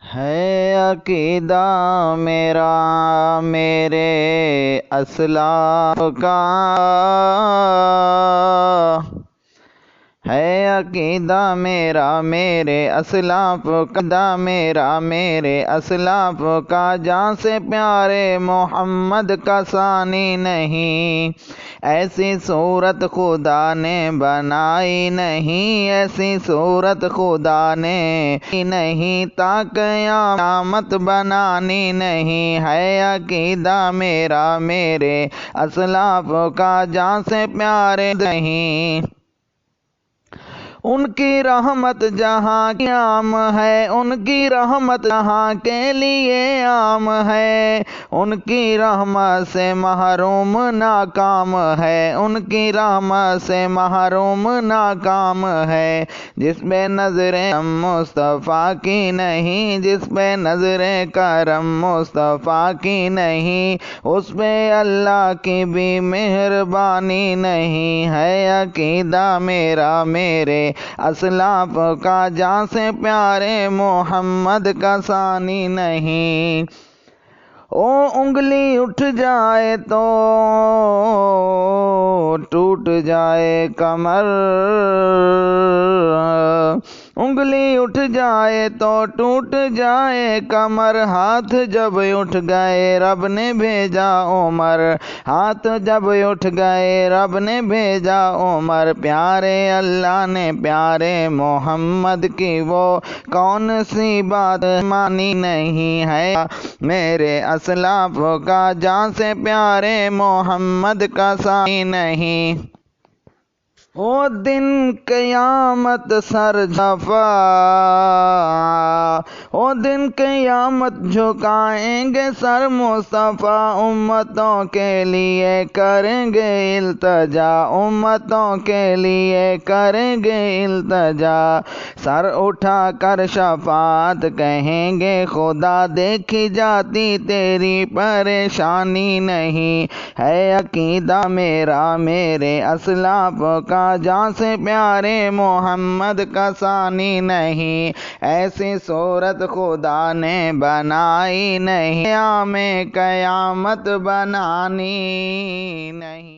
ہے عقیدہ میرا میرے اسلاف کا، ہے عقیدہ میرا میرے اسلاف کا، جان سے پیارے محمد کا ثانی نہیں، ایسی صورت خدا نے بنائی نہیں، ایسی صورت خدا نے نہیں، تا قیامت بنانی نہیں، ہے عقیدہ میرا میرے اسلاف کا، جان سے پیارے نہیں۔ ان کی رحمت جہاں کی عام ہے، ان کی رحمت جہاں کے لیے عام ہے، ان کی رحمت سے محروم ناکام ہے، ان کی رحمت سے محروم ناکام ہے، جس پہ نظر مصطفیٰ کی نہیں، جس پہ نظر کرم مصطفیٰ کی نہیں، اس پہ اللہ کی بھی مہربانی نہیں، ہے عقیدہ میرا میرے اسلاف کا، جان سے پیارے محمد کا ثانی نہیں۔ او انگلی اٹھ جائے تو ٹوٹ جائے کمر، انگلی اٹھ جائے تو ٹوٹ جائے کمر، ہاتھ جب اٹھ گئے رب نے بھیجا عمر، ہاتھ جب اٹھ گئے رب نے بھیجا عمر، پیارے اللہ نے پیارے محمد کی وہ کون سی بات مانی نہیں، ہے میرے اسلاف کا، جان سے پیارے محمد کا ثانی نہیں۔ وہ دن قیامت سر جھپا، وہ دن قیامت جھکائیں گے سر مصطفیٰ، امتوں کے لیے کریں گے التجا، امتوں کے لیے کریں گے التجا، سر اٹھا کر شفاعت کہیں گے خدا، دیکھی جاتی تیری پریشانی نہیں، ہے عقیدہ میرا میرے اسلاف کا، جان سے پیارے محمد کا ثانی نہیں، ایسی صورت خدا نے بنائی نہیں، قیامت بنانی نہیں۔